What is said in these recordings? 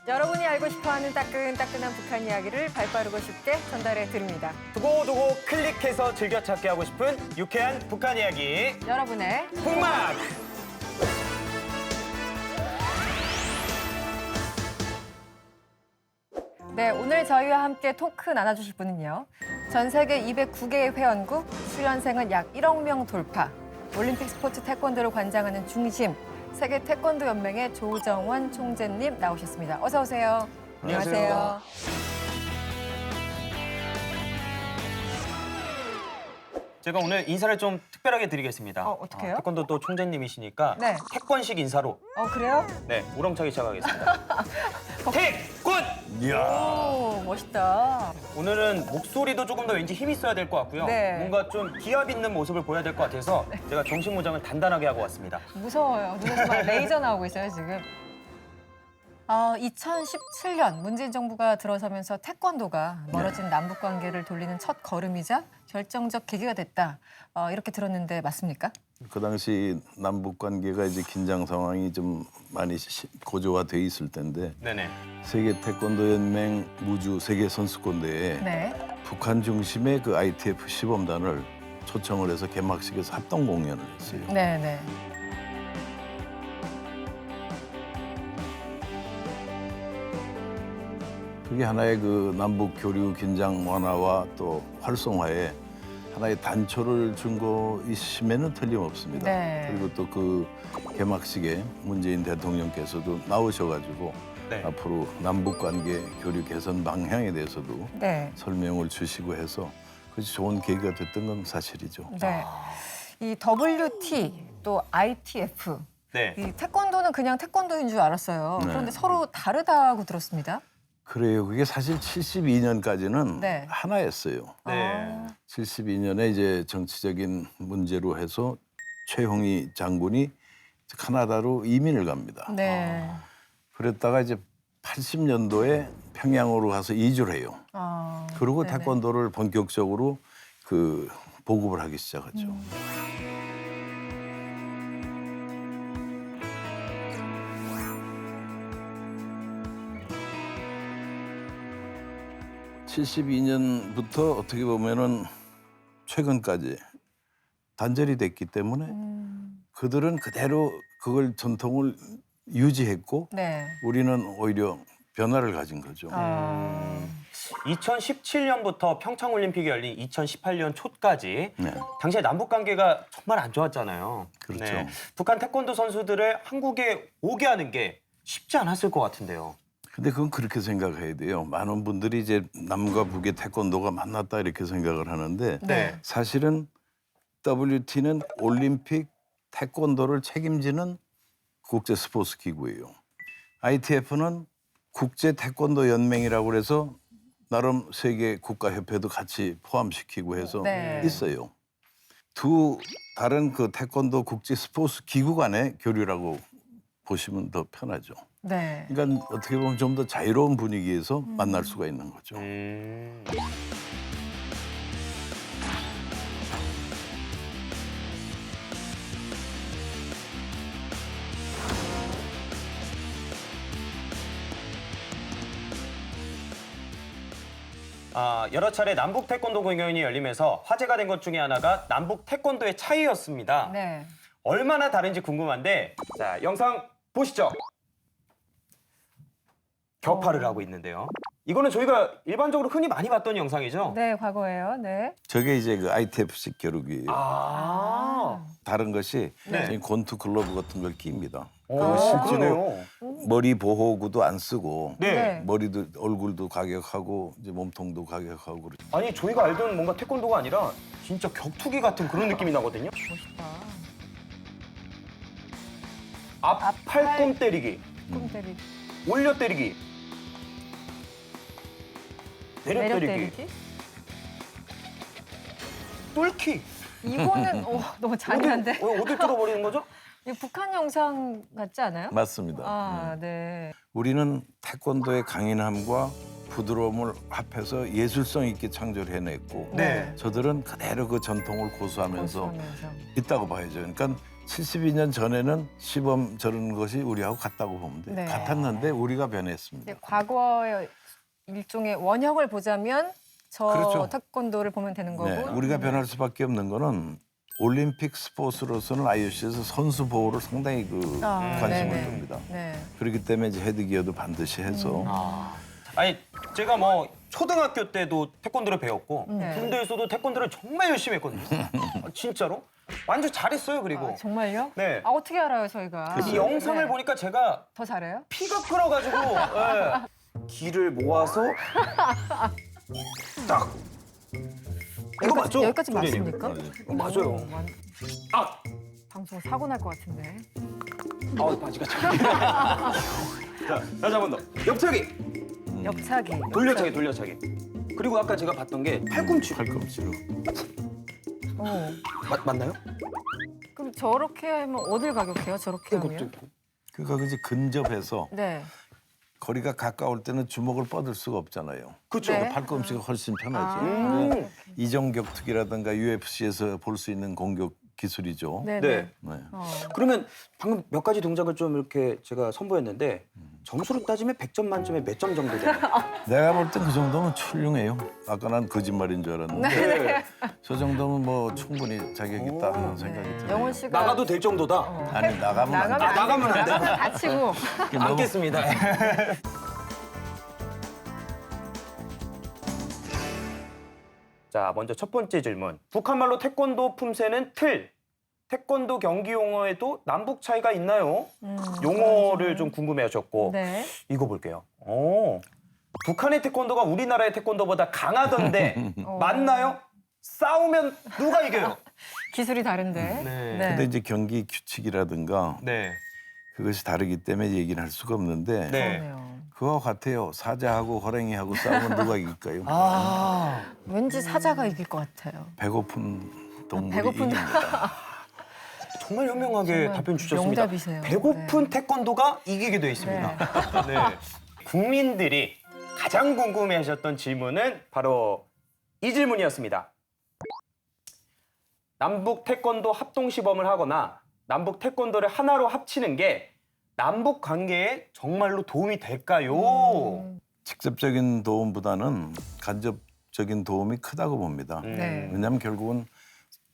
여러분이 알고 싶어하는 따끈따끈한 북한 이야기를 발빠르고 쉽게 전달해 드립니다. 두고두고 클릭해서 즐겨찾기 하고 싶은 유쾌한 북한 이야기 여러분의 북막! 네, 오늘 저희와 함께 토크 나눠주실 분은요. 전 세계 209개의 회원국, 수련생은 약 1억 명 돌파, 올림픽 스포츠 태권도를 관장하는 중심, 세계 태권도 연맹의 조정원 총재님 나오셨습니다. 어서 오세요. 안녕하세요. 제가 오늘 인사를 좀 특별하게 드리겠습니다. 어떡해요? 태권도 또 총재님이시니까 네. 태권식 인사로 그래요? 네 우렁차게 시작하겠습니다. 태권! 오, 멋있다. 오늘은 목소리도 조금 더 왠지 힘 있어야 될 것 같고요. 네. 뭔가 좀 기합 있는 모습을 보여야 될 것 같아서 제가 정신무장을 단단하게 하고 왔습니다. 무서워요. 눈에서 막 레이저 나오고 있어요, 지금. 2017년 문재인 정부가 들어서면서 태권도가 멀어진 남북 관계를 돌리는 첫 걸음이자 결정적 계기가 됐다. 이렇게 들었는데 맞습니까? 그 당시 남북 관계가 이제 긴장 상황이 좀 많이 고조화돼 있을 텐데 네네. 세계 태권도 연맹 무주 세계 선수권대회에 네. 북한 중심의 그 ITF 시범단을 초청을 해서 개막식에서 합동 공연을 했어요. 네, 네. 그게 하나의 그 남북 교류 긴장 완화와 또 활성화에 하나의 단초를 준 것이심에는 틀림없습니다. 네. 그리고 또 그 개막식에 문재인 대통령께서도 나오셔가지고 네. 앞으로 남북 관계 교류 개선 방향에 대해서도 네. 설명을 주시고 해서 그것이 좋은 계기가 됐던 건 사실이죠. 네. 이 WT 또 ITF. 네. 이 태권도는 그냥 태권도인 줄 알았어요. 네. 그런데 서로 다르다고 들었습니다. 그래요. 그게 사실 72년까지는 네. 하나였어요. 네. 72년에 이제 정치적인 문제로 해서 최홍희 장군이 카나다로 이민을 갑니다. 네. 그랬다가 이제 80년도에 평양으로 가서 이주를 해요. 그리고 네네. 태권도를 본격적으로 그 보급을 하기 시작하죠. 72년부터 어떻게 보면은 최근까지 단절이 됐기 때문에 그들은 그대로 그걸 전통을 유지했고 네. 우리는 오히려 변화를 가진 거죠. 2017년부터 평창올림픽이 열린 2018년 초까지 네. 당시에 남북 관계가 정말 안 좋았잖아요. 그렇죠. 북한 태권도 선수들을 한국에 오게 하는 게 쉽지 않았을 것 같은데요. 근데 그건 그렇게 생각해야 돼요. 많은 분들이 이제 남과 북의 태권도가 만났다 이렇게 생각을 하는데 네. 사실은 WT는 올림픽 태권도를 책임지는 국제 스포츠 기구예요. ITF는 국제 태권도 연맹이라고 그래서 나름 세계 국가협회도 같이 포함시키고 해서 네. 있어요. 두 다른 그 태권도 국제 스포츠 기구 간의 교류라고 보시면 더 편하죠. 네. 그러니까 어떻게 보면 좀 더 자유로운 분위기에서 만날 수가 있는 거죠. 여러 차례 남북 태권도 공연이 열리면서 화제가 된 것 중에 하나가 남북 태권도의 차이였습니다. 네. 얼마나 다른지 궁금한데 자 영상 보시죠. 격파를 하고 있는데요. 이거는 저희가 일반적으로 흔히 많이 봤던 영상이죠? 네, 과거예요. 네. 저게 이제 그 ITF식 교육이에요. 다른 것이 네. 저희 권투 글러브 같은 걸 낍니다. 그러네요. 머리 보호구도 안 쓰고 네. 머리도 얼굴도 가격하고 이제 몸통도 가격하고 그러죠. 아니 저희가 알던 뭔가 태권도가 아니라 진짜 격투기 같은 그런 느낌이 나거든요. 멋있다. 앞 팔꿈 때리기, 꿈 때리기. 올려 때리기, 내려 매력 때리기, 때리기. 뚫기. 이거는 너무 잔인한데. 어디 뚫어버리는 거죠? 이 북한 영상 같지 않아요? 맞습니다. 네. 우리는 태권도의 강인함과 부드러움을 합해서 예술성 있게 창조를 해냈고 네. 저들은 그대로 그 전통을 고수하면서 고수하면서. 있다고 봐야죠. 그러니까 72년 전에는 시범 저런 것이 우리하고 같다고 보면 돼요. 네. 같았는데 우리가 변했습니다. 이제 과거의 일종의 원형을 보자면 저 그렇죠. 태권도를 보면 되는 거고. 네, 우리가 변할 수밖에 없는 거는 올림픽 스포츠로서는 IOC에서 선수 보호를 상당히 관심을 네네. 둡니다. 네. 그렇기 때문에 이제 헤드기어도 반드시 해서 아니 제가 뭐 초등학교 때도 태권도를 배웠고 네. 군대에서도 태권도를 정말 열심히 했거든요. 아, 진짜로 완전 잘했어요. 그리고 아, 정말요? 네. 아, 어떻게 알아요, 저희가? 이 영상을 네. 보니까 제가 더 잘해요? 피가 끓어가지고 기를 모아서 딱 이거 맞죠? 여기까지 선생님? 맞습니까? 맞아요. 오, 아, 방송 사고 날 것 같은데. 바지가 참. 자, 다시 한 번 더. 옆차기, 옆차기. 돌려차기, 돌려차기. 그리고 아까 제가 봤던 게 팔꿈치. 팔꿈치로. 오. 맞나요? 그럼 저렇게 하면 어딜 가격해요? 저렇게 하면? 그러니까 이제 근접해서 네. 거리가 가까울 때는 주먹을 뻗을 수가 없잖아요. 그렇죠. 네. 팔꿈치가 훨씬 편하죠. 아. 그러니까 이정격 투기라든가 UFC에서 볼 수 있는 공격 기술이죠. 네네. 네. 네. 그러면 방금 몇 가지 동작을 좀 이렇게 제가 선보였는데 점수로 따지면 100점 만점에 몇 점 정도 되나요? 내가 볼 땐 그 정도면 훌륭해요. 아까 난 거짓말인 줄 알았는데 네. 저 정도면 뭐 충분히 자격 있다 하는 생각이 들어요. 영원 씨가 나가도 될 정도다. 아니 나가면 안 돼. 나가면 안 돼. 다치고. 너무 안겠습니다. 자, 먼저 첫 번째 질문. 북한말로 태권도 품새는 틀. 태권도 경기 용어에도 남북 차이가 있나요? 용어를 좀 궁금해하셨고 네. 이거 볼게요. 북한의 태권도가 우리나라의 태권도보다 강하던데 맞나요? 싸우면 누가 이겨요? 기술이 다른데. 네. 근데 이제 경기 규칙이라든가 네. 그것이 다르기 때문에 얘기는 할 수가 없는데 네. 그러네요. 그거 같아요. 사자하고 호랭이하고 싸우면 누가 이길까요? 아. 왠지 사자가 이길 것 같아요. 배고픈 동물이 배고픈 이깁니다. 정말 현명하게 정말 답변 주셨습니다. 명답이세요. 배고픈 네. 태권도가 이기게 돼 있습니다. 네. 국민들이 가장 궁금해하셨던 질문은 바로 이 질문이었습니다. 남북 태권도 합동 시범을 하거나 남북 태권도를 하나로 합치는 게 남북 관계에 정말로 도움이 될까요? 직접적인 도움보다는 간접적인 도움이 크다고 봅니다. 네. 왜냐하면 결국은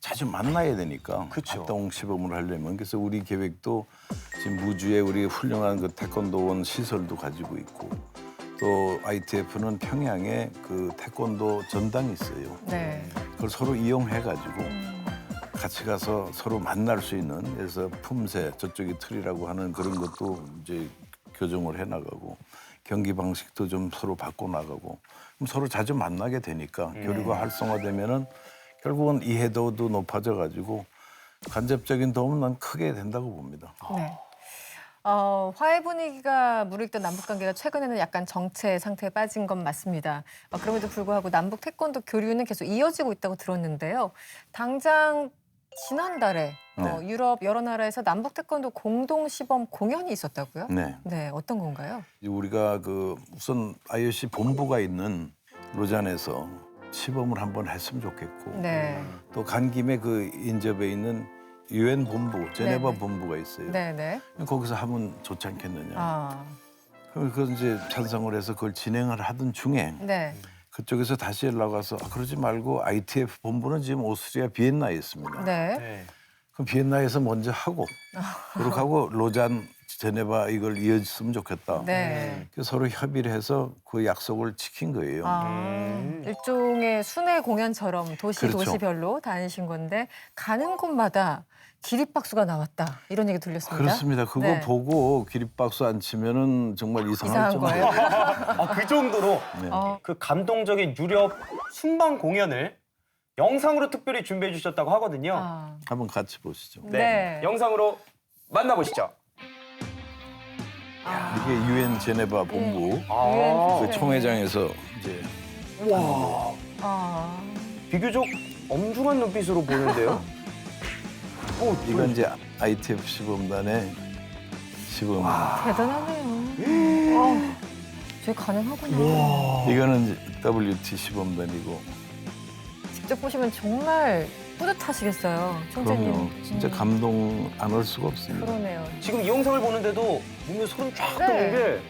자주 만나야 되니까 그쵸. 합동 시범을 하려면 그래서 우리 계획도 지금 무주에 우리 훌륭한 그 태권도원 시설도 가지고 있고 또 ITF는 평양에 그 태권도 전당이 있어요. 네. 그걸 서로 이용해가지고 같이 가서 서로 만날 수 있는 그래서 품새 저쪽이 틀이라고 하는 그런 것도 이제 교정을 해나가고 경기 방식도 좀 서로 바꿔 나가고 그럼 서로 자주 만나게 되니까 교류가 활성화되면은 결국은 이해도도 높아져가지고 간접적인 도움은 난 크게 된다고 봅니다. 네. 화해 분위기가 무르익던 남북 관계가 최근에는 약간 정체 상태에 빠진 건 맞습니다. 그럼에도 불구하고 남북 태권도 교류는 계속 이어지고 있다고 들었는데요. 당장 지난달에 네. 유럽 여러 나라에서 남북 태권도 공동 시범 공연이 있었다고요? 네. 네, 어떤 건가요? 우리가 그 우선 IOC 본부가 있는 로잔에서 시범을 한번 했으면 좋겠고 네, 또 간 김에 그 인접에 있는 유엔 본부, 제네바 네네. 본부가 있어요. 네, 네. 거기서 하면 좋지 않겠느냐. 아, 그럼 그건 이제 찬성을 해서 그걸 진행을 하던 중에 네. 그쪽에서 다시 연락 와서 그러지 말고 ITF 본부는 지금 오스트리아 비엔나에 있습니다. 네. 네. 그럼 비엔나에서 먼저 하고 그렇게 하고 로잔, 제네바 이걸 이어졌으면 좋겠다. 네. 그래서 서로 협의를 해서 그 약속을 지킨 거예요. 일종의 순회 공연처럼 도시 그렇죠. 도시별로 다니신 건데 가는 곳마다 기립박수가 나왔다 이런 얘기 들렸습니다. 그렇습니다. 그거 네. 보고 기립박수 안 치면은 정말 이상한 이상할 거예요. 정도로. 그 정도로 네. 그 감동적인 유럽 순방 공연을 영상으로 특별히 준비해 주셨다고 하거든요. 한번 같이 보시죠. 네. 영상으로 만나보시죠. 이게 유엔 제네바 본부 아, 그 총회장에서 이제 와, 아, 비교적 엄중한 눈빛으로 보는데요. 이건 이제 ITF 시범단의 시범. 대단하네요. 저게 가능하구나. 이거는 이제 WT 시범단이고 직접 보시면 정말 뿌듯하시겠어요, 총재님. 그럼요. 진짜 감동 안 할 수가 없습니다. 그러네요. 지금 이 영상을 보는데도 몸에 소름 쫙 네. 돋는 게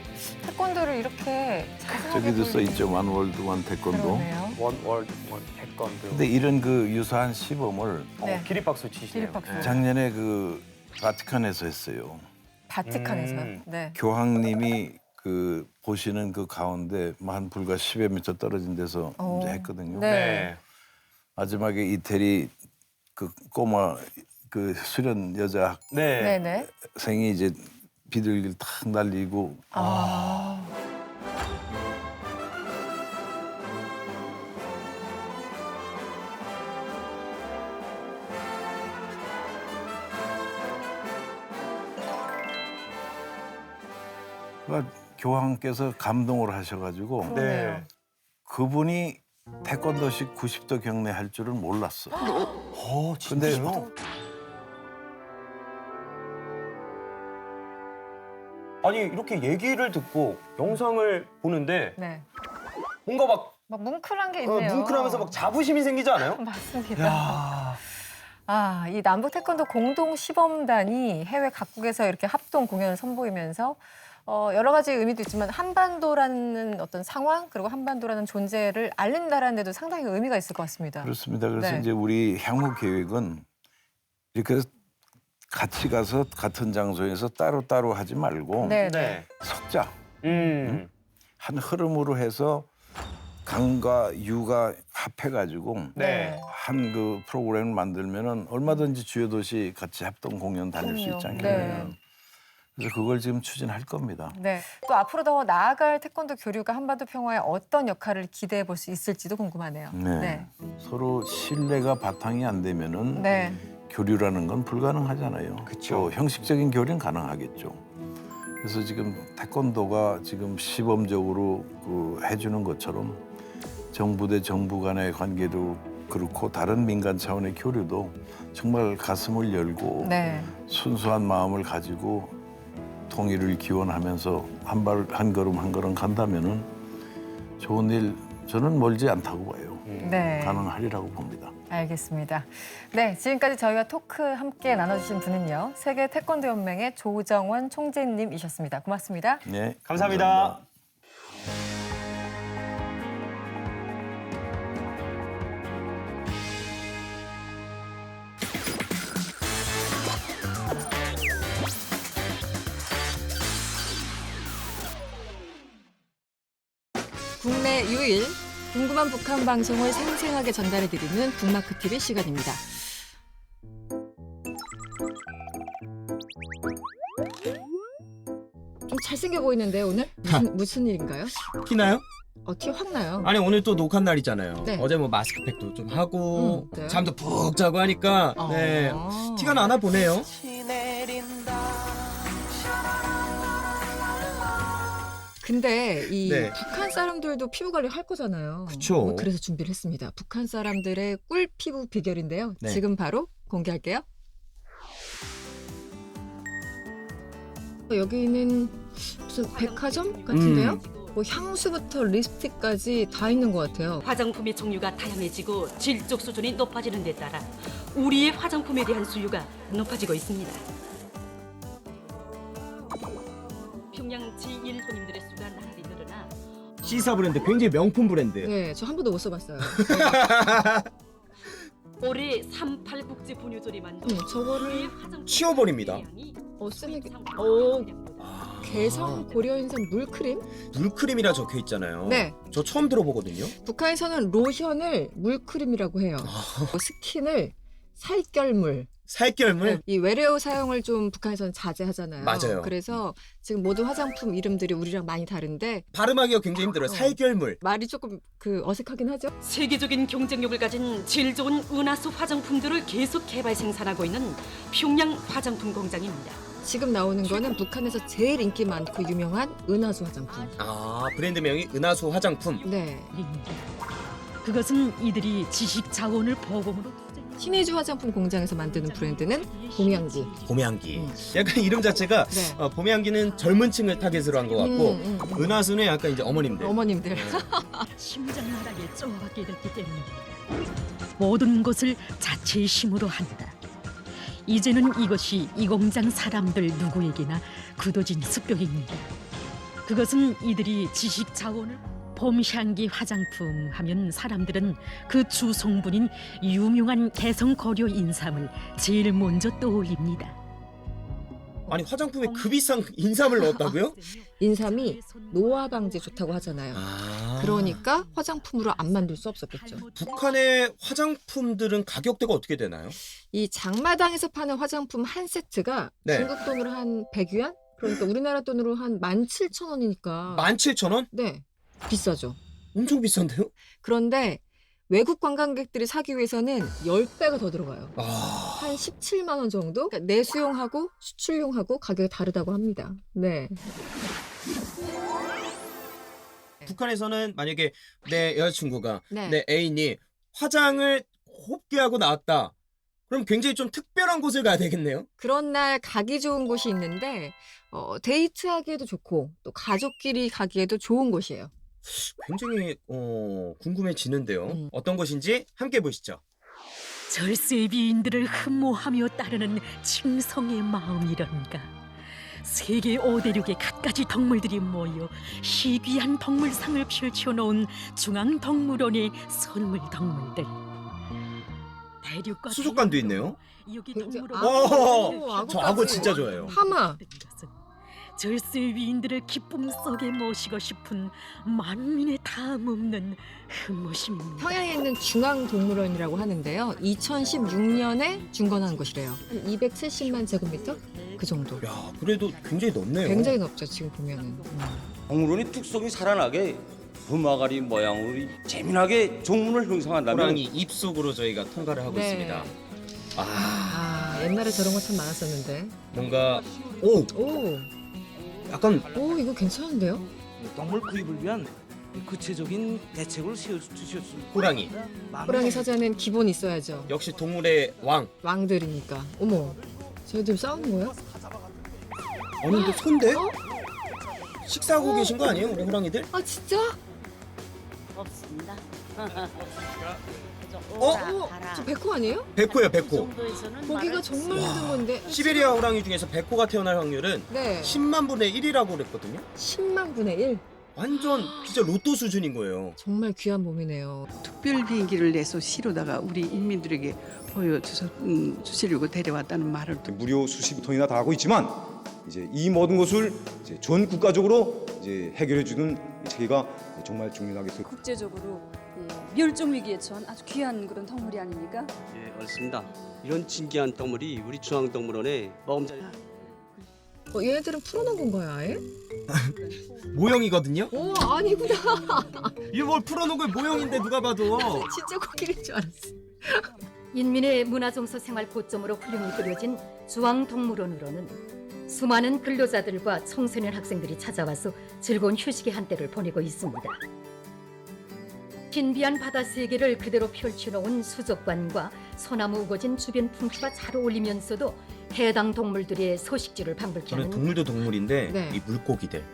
태권도를 이렇게 자세하게 저기도 써 보여주는 있죠. 원 월드 원 태권도. 그러네요. 원 월드 원 태권도. 근데 이런 그 유사한 시범을 네. 기립박수 치시네요. 기립박수. 작년에 그 바티칸에서 했어요. 바티칸에서요. 음. 네. 교황님이 그 보시는 그 가운데 한 불과 10여 미터 떨어진 데서 오. 이제 했거든요. 네. 마지막에 이태리 그 꼬마 그 수련 여자 네. 네네. 학생이 이제 비둘기를 탁 날리고 아. 그러니까 교황께서 감동을 하셔가지고 그러네요. 그분이 태권도식 90도 경례 할 줄은 몰랐어. 근데 진짜요? 아니 이렇게 얘기를 듣고 영상을 보는데 네. 뭔가 막 막 뭉클한 게 있네요. 뭉클하면서 막 자부심이 생기지 않아요? 맞습니다. 야. 아, 이 남북 태권도 공동 시범단이 해외 각국에서 이렇게 합동 공연을 선보이면서 여러 가지 의미도 있지만 한반도라는 어떤 상황 그리고 한반도라는 존재를 알린다라는 데도 상당히 의미가 있을 것 같습니다. 그렇습니다. 그래서 네. 이제 우리 향후 계획은 이렇게 같이 가서 같은 장소에서 따로따로 하지 말고 네, 네. 네. 섞자. 한 흐름으로 해서 강과 유가 합해가지고 네. 한 그 프로그램을 만들면은 얼마든지 주요 도시 같이 합동 공연 다닐 수 있지 그럼요. 않겠느냐. 네. 그래서 그걸 지금 추진할 겁니다. 네. 또 앞으로 더 나아갈 태권도 교류가 한반도 평화에 어떤 역할을 기대해 볼 수 있을지도 궁금하네요. 네. 네. 서로 신뢰가 바탕이 안 되면은 네. 교류라는 건 불가능하잖아요. 그쵸. 또 형식적인 교류는 가능하겠죠. 그래서 지금 태권도가 지금 시범적으로 그 해주는 것처럼 정부 대 정부 간의 관계도 그렇고 다른 민간 차원의 교류도 정말 가슴을 열고 네. 순수한 마음을 가지고 통일을 기원하면서 한 걸음 한 걸음 간다면은 좋은 일 저는 멀지 않다고 봐요. 네. 가능하리라고 봅니다. 알겠습니다. 네, 지금까지 저희와 토크 함께 나눠주신 분은요. 세계 태권도 연맹의 조정원 총재님이셨습니다. 고맙습니다. 네, 감사합니다. 국내 유일 궁금한 북한 방송을 생생하게 전달해드리는 북마크 TV 시간입니다. 좀 잘생겨 보이는데요, 오늘? 무슨 일인가요? 티나요? 티 확 나요. 아니 오늘 또 녹화 날이잖아요. 네. 어제 뭐 마스크팩도 좀 하고 네. 잠도 푹 자고 하니까 네. 아. 티가 나나 보네요. 근데 이 네. 북한 사람들도 피부 관리 할 거잖아요. 그쵸. 그래서 준비를 했습니다. 북한 사람들의 꿀 피부 비결인데요. 네. 지금 바로 공개할게요. 여기는 무슨 백화점 같은데요? 뭐 향수부터 립스틱까지 다 있는 것 같아요. 화장품의 종류가 다양해지고 질적 수준이 높아지는 데 따라 우리의 화장품에 대한 수요가 높아지고 있습니다. 평양 제1 손님들의 수가 나날이 늘어나 시사 브랜드 굉장히 명품 브랜드. 네, 저 한 번도 못 써봤어요. 올해 38 국제 분유절이 만든 저거를 우리의 화장품 치워버립니다. 쓰는 게 오. 개성 고려인산 물크림? 물크림이라 적혀 있잖아요. 네. 저 처음 들어보거든요. 북한에서는 로션을 물크림이라고 해요. 스킨을 살결물. 살결물. 이 외래어 사용을 좀 북한에서는 자제하잖아요. 맞아요. 그래서 지금 모든 화장품 이름들이 우리랑 많이 다른데 발음하기가 굉장히 힘들어요. 살결물. 말이 조금 어색하긴 하죠. 세계적인 경쟁력을 가진 질 좋은 은하수 화장품들을 계속 개발 생산하고 있는 평양 화장품 공장입니다. 지금 나오는 거는 북한에서 제일 인기 많고 유명한 은하수 화장품. 아 브랜드명이 은하수 화장품. 네. 그것은 이들이 지식 자원을 보금으로 투자해 신의주 화장품 공장에서 만드는 브랜드는 봄향기. 봄향기. 약간 이름 자체가 네. 봄향기는 젊은 층을 타겟으로 한 것 같고 은하수는 약간 이제 어머님들. 어머님들. 심장나락에 쪼아받게 됐기 때문입니다. 모든 것을 자체의 힘으로 한다. 이제는 이것이 이 공장 사람들 누구에게나 굳어진 습격입니다. 그것은 이들이 지식 자원을 봄향기 화장품 하면 사람들은 그 주성분인 유명한 개성 고려 인삼을 제일 먼저 떠올립니다. 아니 화장품에 그 비싼 인삼을 넣었다고요? 인삼이 노화 방지에 좋다고 하잖아요. 아. 그러니까 화장품으로 안 만들 수 없었겠죠. 북한의 화장품들은 가격대가 어떻게 되나요? 이 장마당에서 파는 화장품 한 세트가 네. 중국 돈으로 한 100위안? 그러니까 우리나라 돈으로 한 17,000원이니까. 17,000원? 네. 비싸죠. 엄청 비싼데요? 그런데 외국 관광객들이 사기 위해서는 10배가 더 들어가요. 아. 한 17만 원 정도? 그러니까 내수용하고 수출용하고 가격이 다르다고 합니다. 네. 북한에서는 만약에 내 여자친구가 네. 내 애인이 화장을 곱게 하고 나왔다. 그럼 굉장히 좀 특별한 곳을 가야 되겠네요. 그런 날 가기 좋은 곳이 있는데 데이트하기에도 좋고 또 가족끼리 가기에도 좋은 곳이에요. 굉장히 궁금해지는데요. 어떤 곳인지 함께 보시죠. 절세비인들을 흠모하며 따르는 칭성의 마음이란가. 세계 5대륙의 갖가지 덕물들이 모여 희귀한 덕물상을 펼쳐놓은 중앙동물원의 선물 덕물들. 대륙과 수족관도 있네요. 여기 굉장히 동물원 저 악어 진짜 좋아해요. 하마. 절세위인들을 기쁨 속에 모시고 싶은 만민의 다음 없는 흠모심입니다. 평양에 있는 중앙동물원이라고 하는데요. 2016년에 준건한 곳이래요. 한 270만 제곱미터? 그 정도. 야, 그래도 굉장히 넓네요. 굉장히 넓죠, 지금 보면은. 동물원이 특성이 살아나게 금아가리 모양으로 재미나게 종문을 형성한다면 호랑이 입속으로 저희가 통과를 하고 네. 있습니다. 옛날에 저런 거 참 많았었는데. 뭔가 오, 약간 이거 괜찮은데요? 동물 구입을 위한 구체적인 대책을 세워주셨습니다. 호랑이. 호랑이 사자는 기본 있어야죠. 역시 동물의 왕. 왕들이니까. 어머, 쟤들 싸우는 거야? 아니 근데 손대? 어? 식사하고 계신 거 아니에요, 우리 호랑이들? 아, 진짜? 없습니다. 저 백호 아니에요? 백호예요, 백호. 보기가 정말 힘든 건데. 시베리아 호랑이 중에서 백호가 태어날 확률은 네. 10만 분의 1이라고 그랬거든요. 10만 분의 1. 완전 진짜 로또 수준인 거예요. 정말 귀한 몸이네요. 특별 비행기를 내서 시로다가 우리 인민들에게 보여주시려고 데려왔다는 말을 듣고 무료 수십 톤이나 다 하고 있지만 이제 이 모든 것을 이제 전 국가적으로 이제 해결해 주는 체계가 정말 중요하게 될 국제적으로 멸종 위기에 처한 아주 귀한 그런 덩물이 아닙니까? 예, 맞습니다. 이런 진귀한 동물이 우리 중앙동물원에 보금자리 얘네들은 풀어놓은 건가요, 아예? 모형이거든요. 오, 아니구나. 이거 뭘 풀어놓은 걸 모형인데 누가 봐도. 진짜 코끼리인 줄 알았어. 인민의 문화정서 생활 고점으로 훌륭히 그려진 중앙동물원으로는 수많은 근로자들과 청소년 학생들이 찾아와서 즐거운 휴식의 한때를 보내고 있습니다. 신비한 바다 세계를 그대로 펼쳐놓은 수족관과 소나무 우거진 주변 풍수가 잘 어울리면서도 해당 동물들의 소식지를 방불케 저는 하는 동물도 동물인데 네. 이 물고기들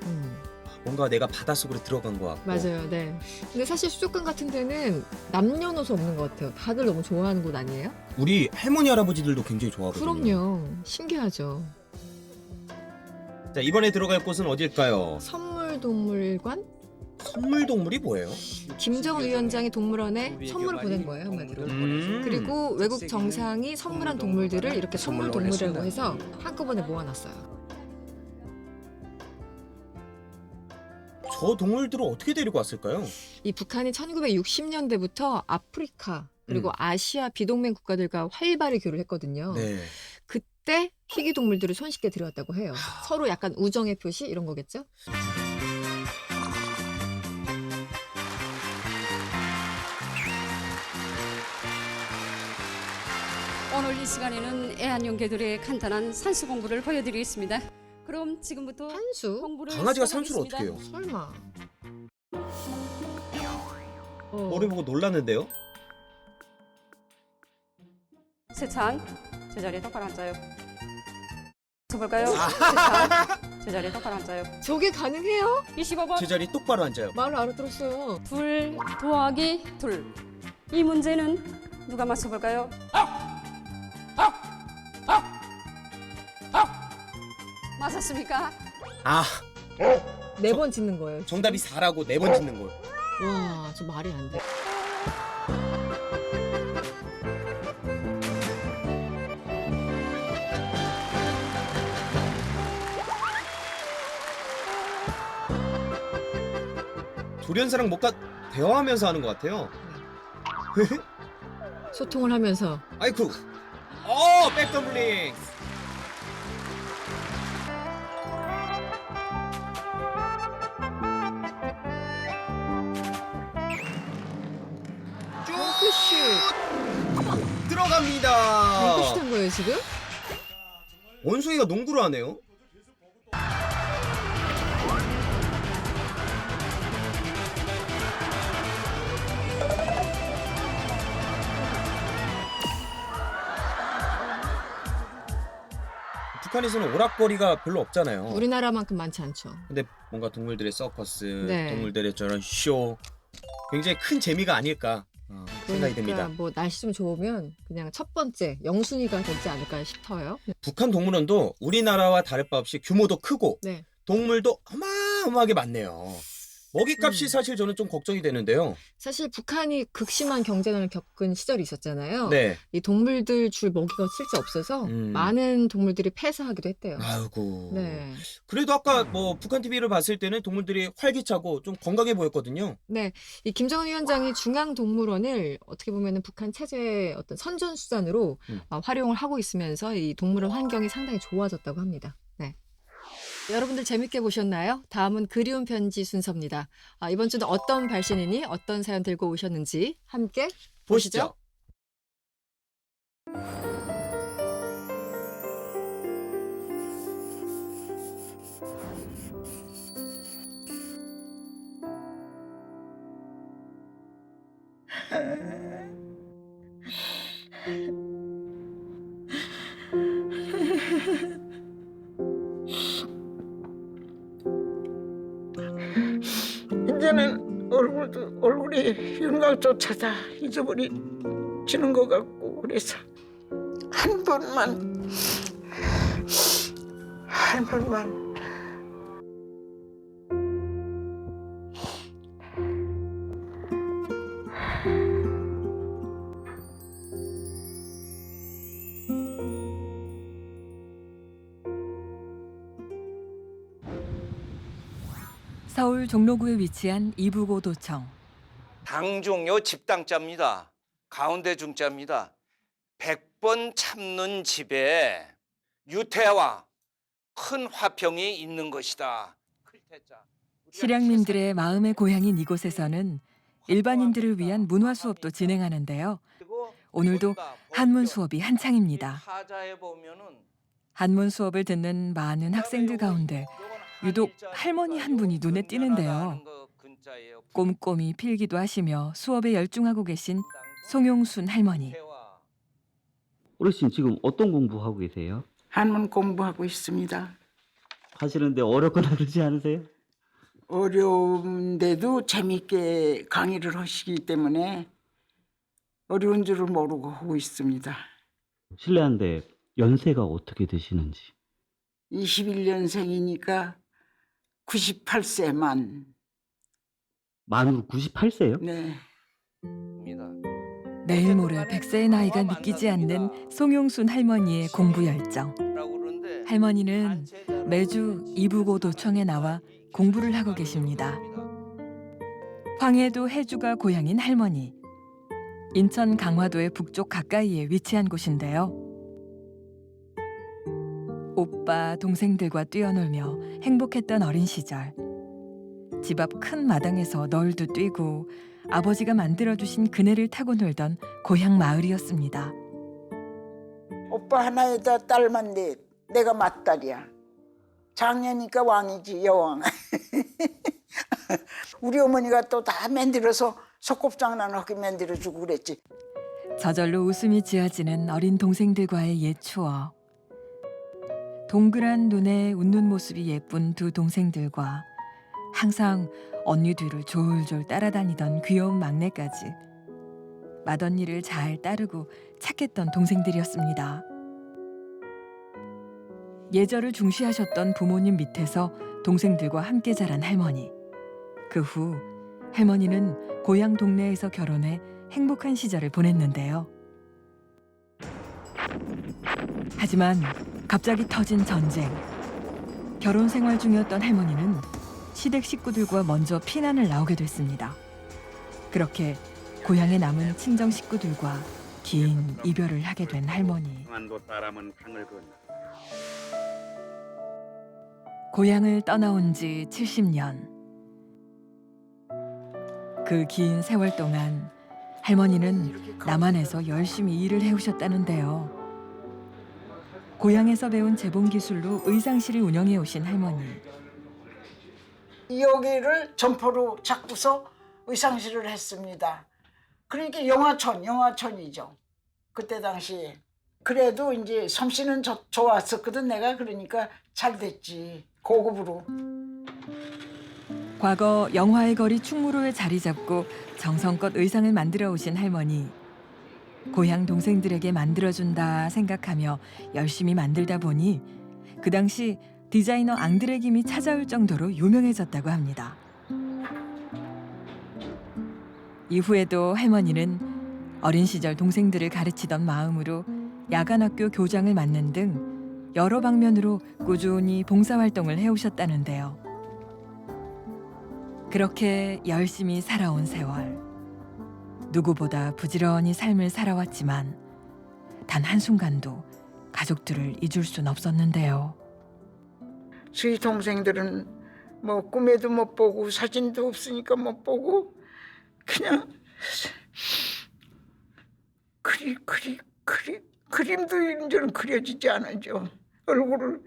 뭔가 내가 바닷속으로 들어간 것 같고. 맞아요, 네. 근데 사실 수족관 같은 데는 남녀노소 없는 것 같아요. 다들 너무 좋아하는 곳 아니에요? 우리 할머니 할아버지들도 굉장히 좋아하거든요. 그럼요. 신기하죠. 자, 이번에 들어갈 곳은 어딜까요? 선물동물관? 선물 동물이 뭐예요? 김정은 위원장이 동물원에 선물을 보낸 거예요, 한마디로. 그리고 외국 정상이 선물한 동물들을 이렇게 선물 동물이라고 해서 한꺼번에 모아놨어요. 저 동물들을 어떻게 데리고 왔을까요? 이 북한이 1960년대부터 아프리카 그리고 아시아 비동맹 국가들과 활발히 교류했거든요. 네. 그때 희귀 동물들을 손쉽게 들여왔다고 해요. 서로 약간 우정의 표시 이런 거겠죠? 오늘 이 시간에는 애완용개들의 간단한 산수 공부를 보여드리겠습니다. 그럼 지금부터 산수? 공부를 강아지가 산수를 시작하겠습니다. 어떻게 해요? 설마. 머리 보고 놀랐는데요? 최찬 제자리에 똑바로 앉아요. 서볼까요? 최찬 제자리에 똑바로 앉아요. 저게 가능해요? 25번 제자리 똑바로 앉아요. 말을 알아들었어요. 2 더하기 2. 이 문제는 누가 맞춰볼까요? 맞았습니까? 아, 4번 짓는 거예요. 정답이 4라고 4번 짓는 거예요. 와, 저 말이 안 돼. 조련사랑 뭔가 대화하면서 하는 것 같아요. 소통을 하면서. 아이쿠. 백덤블링. 덩크슛. 들어갑니다. 덩크슛 한 거예요, 지금? 원숭이가 농구를 하네요. 북한에서는 오락거리가 별로 없잖아요. 우리나라만큼 많지 않죠. 근데 뭔가 동물들의 서커스, 네. 동물들의 저런 쇼 굉장히 큰 재미가 아닐까 생각이 듭니다. 뭐 날씨 좀 좋으면 그냥 첫 번째 영순위가 되지 않을까 싶어요. 북한 동물원도 우리나라와 다를 바 없이 규모도 크고 네. 동물도 어마어마하게 많네요. 먹이값이 사실 저는 좀 걱정이 되는데요. 사실 북한이 극심한 경쟁을 겪은 시절이 있었잖아요. 네. 이 동물들 줄 먹이가 실제 없어서 많은 동물들이 폐사하기도 했대요. 아이고. 네. 그래도 아까 뭐 북한 TV를 봤을 때는 동물들이 활기차고 좀 건강해 보였거든요. 네, 이 김정은 위원장이 중앙동물원을 어떻게 보면은 북한 체제의 어떤 선전수단으로 활용을 하고 있으면서 이 동물원 환경이 상당히 좋아졌다고 합니다. 네. 여러분들 재밌게 보셨나요? 다음은 그리운 편지 순서입니다. 이번 주는 어떤 발신인이 어떤 사연 들고 오셨는지 함께 보시죠. 이제는 얼굴이 윤곽조차다 잊어버리지는 것 같고 그래서 한 번만 서울 종로구에 위치한 이부고도청. 당중요 집당자입니다. 가운데 중자입니다. 100번 참는 집에 유태와 큰 화평이 있는 것이다. 실향민들의 마음의 고향인 이곳에서는 일반인들을 위한 문화 수업도 진행하는데요. 오늘도 한문 수업이 한창입니다. 한문 수업을 듣는 많은 학생들 가운데 유독 할머니 한 분이 눈에 띄는데요. 꼼꼼히 필기도 하시며 수업에 열중하고 계신 송용순 할머니. 어르신 지금 어떤 공부하고 계세요? 한문 공부하고 있습니다. 하시는데 어렵거나 그러지 않으세요? 어려운데도 재밌게 강의를 하시기 때문에 어려운 줄을 모르고 하고 있습니다. 실례한데 연세가 어떻게 되시는지. 21년생이니까 98세만. 만으로 98세요? 네. 내일 모레 100세의 나이가 믿기지 않는 송용순 할머니의 공부 열정. 할머니는 매주 이부고도청에 나와 공부를 하고 계십니다. 황해도 해주가 고향인 할머니. 인천 강화도의 북쪽 가까이에 위치한 곳인데요. 오빠, 동생들과 뛰어놀며 행복했던 어린 시절. 집 앞 큰 마당에서 널도 뛰고 아버지가 만들어주신 그네를 타고 놀던 고향 마을이었습니다. 오빠 하나에다 딸만 넷. 내가 맏딸이야. 장녀니까 왕이지, 여왕. 우리 어머니가 또 다 만들어서 소꿉장난하게 만들어주고 그랬지. 저절로 웃음이 지어지는 어린 동생들과의 옛 추억. 동그란 눈에 웃는 모습이 예쁜 두 동생들과 항상 언니 뒤를 졸졸 따라다니던 귀여운 막내까지 맏언니를 잘 따르고 착했던 동생들이었습니다. 예절을 중시하셨던 부모님 밑에서 동생들과 함께 자란 할머니. 그 후 할머니는 고향 동네에서 결혼해 행복한 시절을 보냈는데요. 하지만 갑자기 터진 전쟁. 결혼 생활 중이었던 할머니는 시댁 식구들과 먼저 피난을 나오게 됐습니다. 그렇게 고향에 남은 친정 식구들과 긴 이별을 하게 된 할머니. 고향을 떠나온 지 70년. 그 긴 세월 동안 할머니는 남한에서 열심히 일을 해오셨다는데요. 고향에서 배운 재봉 기술로 의상실을 운영해 오신 할머니. 여기를 점포로 잡고서 의상실을 했습니다. 그러니까 영화촌이죠. 그때 당시에. 그래도 이제 솜씨는 좋았었거든 내가. 그러니까 잘 됐지. 고급으로. 과거 영화의 거리 충무로에 자리 잡고 정성껏 의상을 만들어 오신 할머니. 고향 동생들에게 만들어준다 생각하며 열심히 만들다 보니 그 당시 디자이너 앙드레 김이 찾아올 정도로 유명해졌다고 합니다. 이후에도 할머니는 어린 시절 동생들을 가르치던 마음으로 야간학교 교장을 맡는 등 여러 방면으로 꾸준히 봉사활동을 해오셨다는데요. 그렇게 열심히 살아온 세월. 누구보다 부지런히 삶을 살아왔지만 단 한순간도 가족들을 잊을 순 없었는데요. 저희 동생들은 뭐 꿈에도 못 보고 사진도 없으니까 못 보고 그냥 그림도 이제는 그려지지 않아죠. 얼굴을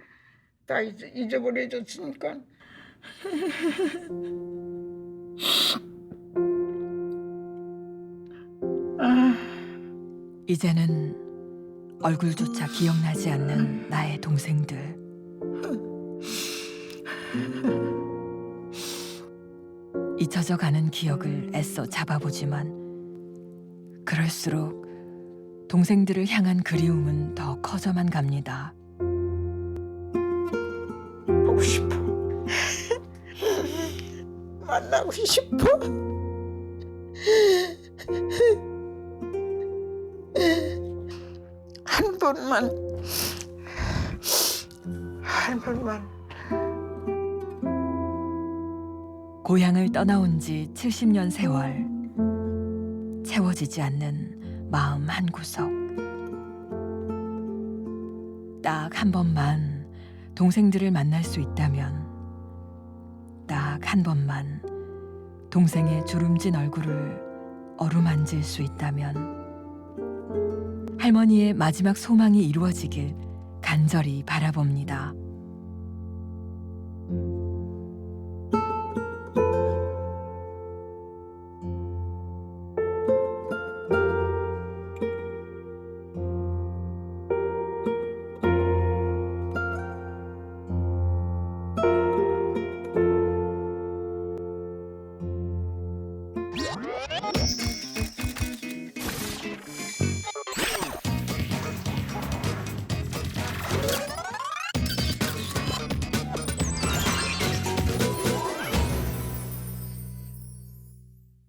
다 잊어버려졌으니까. 이제는 얼굴조차 기억나지 않는 나의 동생들. 잊혀져 가는 기억을 애써 잡아보지만 그럴수록 동생들을 향한 그리움은 더 커져만 갑니다. 보고 싶어. 만나고 싶어. 한 번만. 고향을 떠나온 지 70년 세월. 채워지지 않는 마음 한구석. 딱 한 번만 동생들을 만날 수 있다면, 딱 한 번만 동생의 주름진 얼굴을 어루만질 수 있다면 할머니의 마지막 소망이 이루어지길 간절히 바라봅니다.